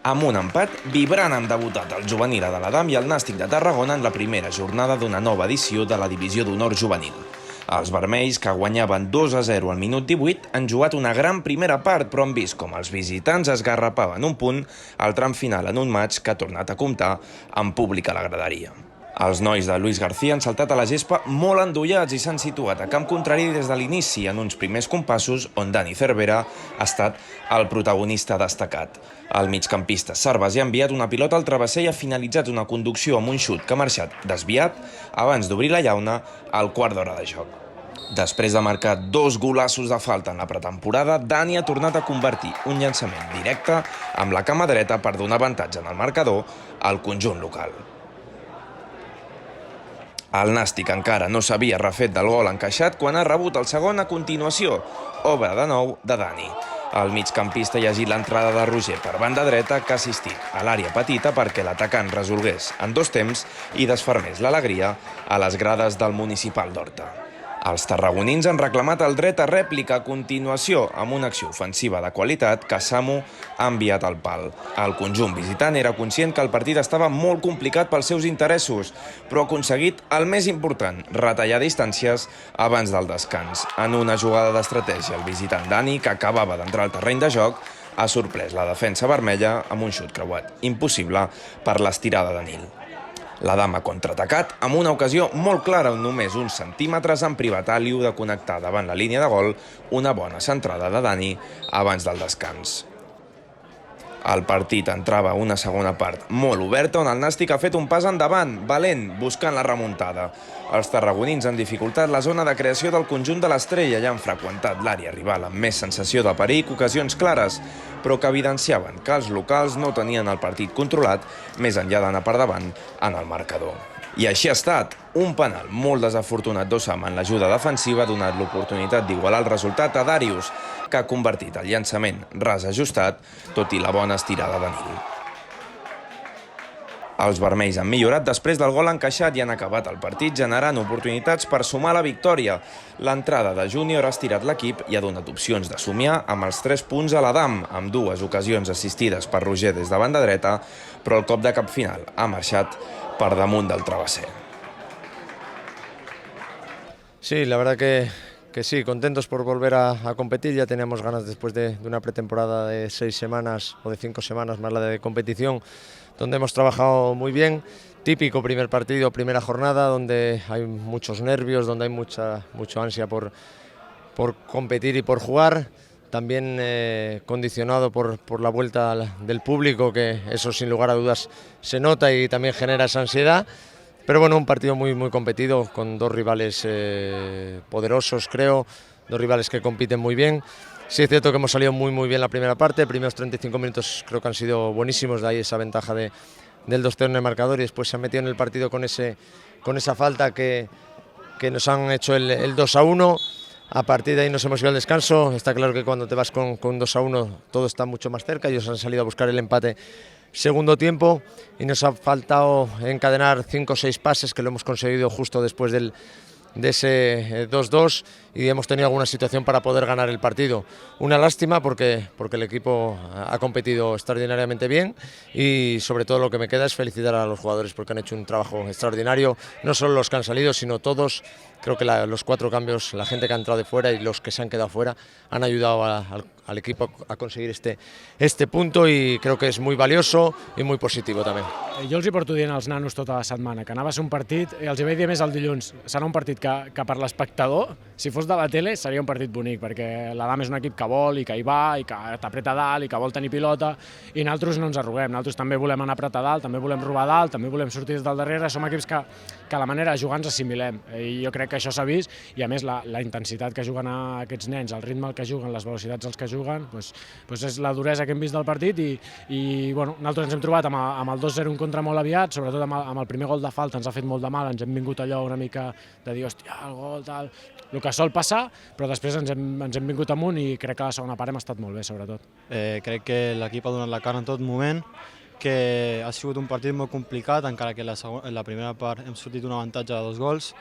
Amb un empat, vibrant han debutat el juvenil de l'Adam i el Nàstic de Tarragona en la primera jornada d'una nova edició de la Divisió d'Honor Juvenil. Els vermells, que guanyaven 2-0 al minut 18, han jugat una gran primera part, però han vist com els visitants esgarrapaven un punt al tram final en un maig que ha tornat a comptar amb públic a la graderia. Els nois de Luis García han saltat a la gespa molt endollats i s'han situat a camp contrari des de l'inici en uns primers compassos on Dani Cervera ha estat el protagonista destacat. El migcampista Sarvas ha enviat una pilota al travesser i ha finalitzat una conducció amb un xut que ha marxat desviat abans d'obrir la llauna al quart d'hora de joc. Després de marcar 2 golassos de falta en la pretemporada, Dani ha tornat a convertir un llançament directe amb la cama dreta per donar avantatge en el marcador al conjunt local. El Nàstic encara no s'havia refet del gol encaixat quan ha rebut el segon a continuació, obra de nou de Dani. El migcampista ha llegit l'entrada de Roger per banda dreta que ha assistit a l'àrea petita perquè l'atacant resolgués en 2 temps i desfermés l'alegria a les grades del municipal d'Horta. Els tarragonins han reclamat el dret a rèplica a continuació amb una acció ofensiva de qualitat que Samu ha enviat al pal. El conjunt visitant era conscient que el partit estava molt complicat pels seus interessos, però ha aconseguit el més important, retallar distàncies abans del descans. En una jugada d'estratègia, el visitant Dani, que acabava d'entrar al terreny de joc, ha sorprès la defensa vermella amb un xut creuat, impossible per l'estirada de Nil. L'Adam ha contraatacat amb una ocasió molt clara on només uns centímetres han privat Aliu de connectar davant la línia de gol una bona centrada de Dani abans del descans. El partit entrava a una segona part molt oberta on el Nàstic ha fet un pas endavant, valent, buscant la remuntada. Els tarragonins han dificultat la zona de creació del conjunt de l'Estrella i han freqüentat l'àrea rival amb més sensació de perill que ocasions clares, però que evidenciaven que els locals no tenien el partit controlat més enllà d'anar per davant en el marcador. I així ha estat. Un penal molt desafortunat d'Osama en l'ajuda defensiva ha donat l'oportunitat d'igualar el resultat a Darius, que ha convertit el llançament ras ajustat, tot i la bona estirada de Nil. Els vermells han millorat després del gol encaixat i han acabat el partit generant oportunitats per sumar la victòria. L'entrada de Júnior ha estirat l'equip i ha donat opcions de somiar amb els 3 punts a l'Adam, amb 2 ocasions assistides per Roger des de banda dreta, però el cop de cap final ha marxat per damunt del travesser. Sí, la verdad que sí, contentos por volver a competir. Ya teníamos ganas después de una pretemporada de 6 semanas o de 5 semanas más la de competición, donde hemos trabajado muy bien. Típico primer partido, primera jornada, donde hay muchos nervios, donde hay mucha ansia por competir y por jugar. También condicionado por la vuelta del público, que eso sin lugar a dudas se nota y también genera esa ansiedad. Pero bueno, un partido muy competido, con 2 rivales poderosos, creo, 2 rivales que compiten muy bien. Sí es cierto que hemos salido muy bien la primera parte, primeros 35 minutos creo que han sido buenísimos, de ahí esa ventaja del 2-0 en el marcador, y después se han metido en el partido con esa falta que nos han hecho el 2-1. A partir de ahí nos hemos ido al descanso. Está claro que cuando te vas con 2-1 todo está mucho más cerca. Ellos han salido a buscar el empate segundo tiempo y nos ha faltado encadenar 5 o 6 pases, que lo hemos conseguido justo después de ese 2-2, y hemos tenido alguna situación para poder ganar el partido. Una lástima porque el equipo ha competido extraordinariamente bien, y sobre todo lo que me queda es felicitar a los jugadores porque han hecho un trabajo extraordinario, no solo los que han salido sino todos. Creo que los 4 cambios, la gente que ha entrado de fuera y los que se han quedado fuera, han ayudado al equipo a conseguir este punto, i crec que és molt valioso i molt positiu també. Jo els hi porto dient als nanos tota la setmana que anava a ser un partit, i els hi vaig dir més el dilluns, serà un partit que per l'espectador, si fos de la tele, seria un partit bonic, perquè l'Adam és un equip que vol i que hi va i que t'apreta dalt i que vol tenir pilota, i nosaltres no ens arruguem, nosaltres també volem anar a apretar dalt, també volem robar dalt, també volem sortir des del darrere. Som equips que a la manera de jugar ens assimilem, i jo crec que això s'ha vist, i a més la intensitat que juguen aquests nens, el ritme al que juguen, les velocitats als que juguen, és la duresa que hem vist del partit, i nosaltres ens hem trobat amb el 2-0 en contra molt aviat, sobretot amb el primer gol de falta ens ha fet molt de mal, ens hem vingut allò una mica de dir, hòstia, el gol, tal, el que sol passar, però després ens hem vingut amunt, i crec que a la segona part hem estat molt bé, sobretot. Crec que l'equip ha donat la cara en tot moment, que ha sigut un partit molt complicat, encara que en la primera part hem sortit un avantatge de 2 gols,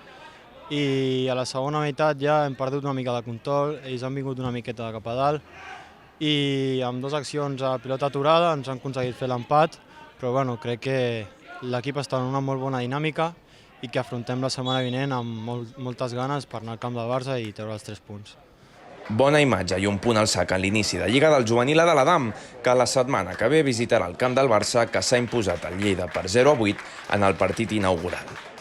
i a la segona meitat ja hem perdut una mica de control, ells han vingut una miqueta de cap a dalt, i amb 2 accions a pilota aturada ens han aconseguit fer l'empat, però bueno, crec que l'equip està en una molt bona dinàmica i que afrontem la setmana vinent amb moltes ganes per anar al camp del Barça i treure els 3 punts. Bona imatge i un punt al sac en l'inici de Lliga del Juvenil de l'Adam, que la setmana que ve visitarà el camp del Barça, que s'ha imposat al Lleida per 0-8 en el partit inaugural.